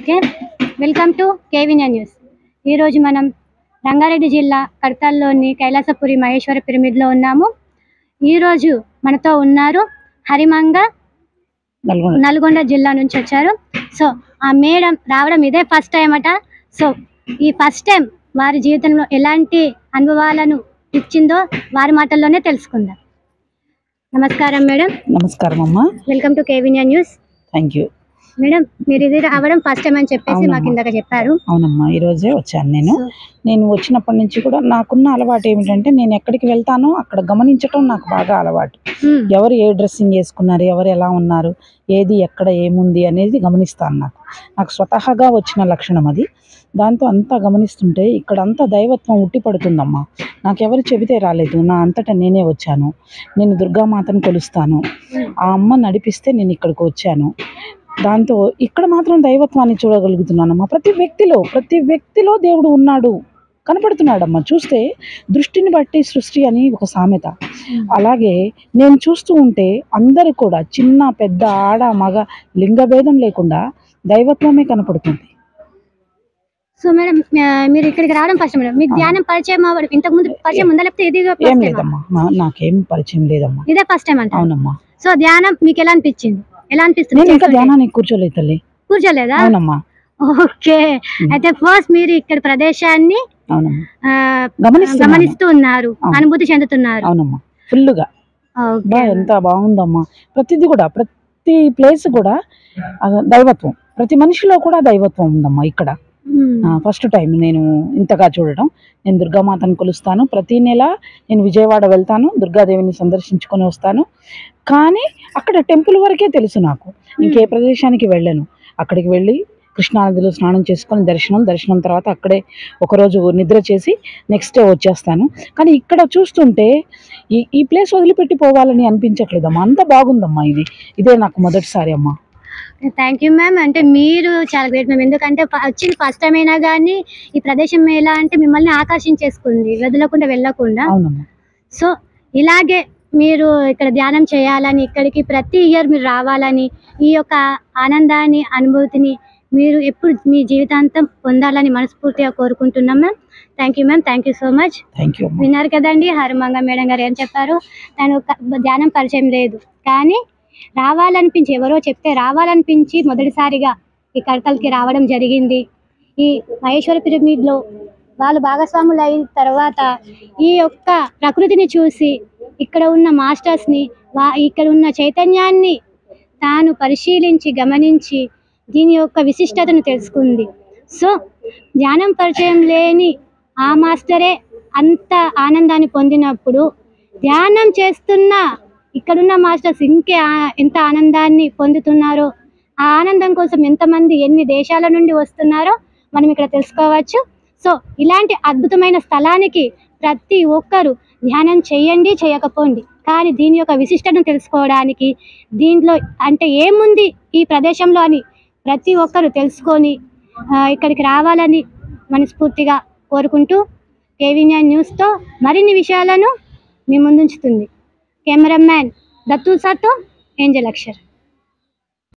Okay, welcome to కేవినియా news. ఈరోజు మనం రంగారెడ్డి జిల్లా కడతాల్లోని కైలాసపురి మహేశ్వర పిరమిడ్లో ఉన్నాము. ఈరోజు మనతో ఉన్నారు హరిమంగ, నల్గొండ జిల్లా నుంచి వచ్చారు. సో ఆ మేడం రావడం ఇదే ఫస్ట్ టైం అట. సో ఈ ఫస్ట్ టైం వారి జీవితంలో ఎలాంటి అనుభవాలను ఇచ్చిందో వారి మాటల్లోనే తెలుసుకుందాం. నమస్కారం మేడం. నమస్కారం అమ్మా. వెల్కమ్ టు కేవినియా న్యూస్. Thank you madam. మీరు ఇది రావడం ఫస్ట్ టైం అని చెప్పేసి మాకు ఇందాక చెప్పారు. అవునమ్మా, ఈరోజే వచ్చాను. నేను వచ్చినప్పటి నుంచి కూడా నాకున్న అలవాటు ఏమిటంటే, నేను ఎక్కడికి వెళ్తానో అక్కడ గమనించటం నాకు బాగా అలవాటు. ఎవరు ఏ డ్రెస్సింగ్ వేసుకున్నారు, ఎవరు ఎలా ఉన్నారు, ఏది ఎక్కడ ఏముంది అనేది గమనిస్తాను. నాకు స్వతహాగా వచ్చిన లక్షణం అది. దాంతో అంతా గమనిస్తుంటే ఇక్కడ అంతా దైవత్వం ఉట్టిపడుతుందమ్మా. నాకెవరు చెబితే రాలేదు, నా అంతటా నేనే వచ్చాను. నేను దుర్గామాతను కొలుస్తాను. ఆ అమ్మ నడిపిస్తే నేను ఇక్కడికి వచ్చాను. దాంతో ఇక్కడ మాత్రం దైవత్వాన్ని చూడగలుగుతున్నానమ్మా. ప్రతి వ్యక్తిలో దేవుడు ఉన్నాడు, కనపడుతున్నాడమ్మా. చూస్తే దృష్టిని బట్టి సృష్టి అని ఒక సామెత. అలాగే నేను చూస్తూ ఉంటే అందరూ కూడా చిన్న పెద్ద ఆడ మగ లింగభేదం లేకుండా దైవత్వమే కనపడుతుంది. సో మేడం, మీరు ఇక్కడికి రావడం ఫస్ట్ మేడం. మీకు ధ్యానం పరిచయం ఇంతకు ముందు పరిచయం ఉందా, లేకపోతే ఇది ఏం లేదమ్మా, నాకేం పరిచయం లేదమ్మా, ఇదే ఫస్ట్ టైం అంటే? అవునమ్మా. సో ధ్యానం మీకు ఎలా అనిపించింది? ఎలా అనిపిస్తుంది? నేను ఇంకా ధ్యానానికి కూర్చోలేదు తల్లి. కూర్చోలేదా? అవునమ్మా. ఓకే, అయితే ఫస్ట్ మీరు ఇక్కడ ప్రదేశాన్ని గమనిస్తూ ఉన్నారు, అనుభూతి చెందుతున్నారు. అవునమ్మా, ఫుల్గా. ఎంత బాగుందమ్మా. ప్రతిది కూడా, ప్రతి ప్లేస్ కూడా దైవత్వం, ప్రతి మనిషిలో కూడా దైవత్వం ఉందమ్మా. ఇక్కడ ఫస్ట్ టైం నేను ఇంతగా చూడటం. నేను దుర్గామాతను కొలుస్తాను. ప్రతి నెల నేను విజయవాడ వెళ్తాను, దుర్గాదేవిని సందర్శించుకొని వస్తాను. కానీ అక్కడ టెంపుల్ వరకే తెలుసు నాకు, ఇంకే ప్రదేశానికి వెళ్ళను. అక్కడికి వెళ్ళి కృష్ణానదిలో స్నానం చేసుకొని దర్శనం తర్వాత అక్కడే ఒకరోజు నిద్ర చేసి నెక్స్ట్ డే వచ్చేస్తాను. కానీ ఇక్కడ చూస్తుంటే ఈ ప్లేస్ వదిలిపెట్టి పోవాలని అనిపించట్లేదమ్మా. అంత బాగుందమ్మా. ఇదే నాకు మొదటిసారి అమ్మా. Thank you ma'am. అంటే మీరు చాలా గ్రేట్ మ్యామ్. ఎందుకంటే వచ్చింది ఫస్ట్ టైం అయినా కానీ ఈ ప్రదేశం ఎలా అంటే మిమ్మల్ని ఆకర్షించేసుకుంది, వదలకుండా వెళ్ళకుండా. సో ఇలాగే మీరు ఇక్కడ ధ్యానం చేయాలని, ఇక్కడికి ప్రతి ఇయర్ మీరు రావాలని, ఈ యొక్క ఆనందాన్ని, అనుభూతిని మీరు ఎప్పుడు మీ జీవితాంతం పొందాలని మనస్ఫూర్తిగా కోరుకుంటున్నాం ma'am. Thank you ma'am. Thank you so much. విన్నారు కదండి హరిమంగ మేడం గారు ఏం చెప్పారు. తను ధ్యానం పరిచయం లేదు, కానీ రావాలనిపించి, ఎవరో చెప్తే రావాలనిపించి మొదటిసారిగా ఈ కడతలకి రావడం జరిగింది. ఈ మహేశ్వర పిరమిడ్లో వాళ్ళు భాగస్వాములు అయిన తర్వాత ఈ యొక్క ప్రకృతిని చూసి, ఇక్కడ ఉన్న మాస్టర్స్ని, ఇక్కడ ఉన్న చైతన్యాన్ని తాను పరిశీలించి గమనించి దీని యొక్క విశిష్టతను తెలుసుకుంది. సో ధ్యానం పరిచయం లేని ఆ మాస్టరే అంత ఆనందాన్ని పొందినప్పుడు, ధ్యానం చేస్తున్న ఇక్కడున్న మాస్టర్స్ ఎంత ఆనందాన్ని పొందుతున్నారో, ఆ ఆనందం కోసం ఎంతమంది ఎన్ని దేశాల నుండి వస్తున్నారో మనం ఇక్కడ తెలుసుకోవచ్చు. సో ఇలాంటి అద్భుతమైన స్థలానికి ప్రతి ఒక్కరూ ధ్యానం చేయండి, చేయకపోండి, కానీ దీని యొక్క విశిష్టతను తెలుసుకోవడానికి, దీంట్లో అంటే ఏముంది ఈ ప్రదేశంలో అని ప్రతి ఒక్కరూ తెలుసుకొని ఇక్కడికి రావాలని మనస్ఫూర్తిగా కోరుకుంటూ కేవినియా న్యూస్తో మరిన్ని విషయాలను మీ ముందుంచుతుంది కెమెరామ్యాన్ దత్తు సాతో ఏంజల్ అక్షర్.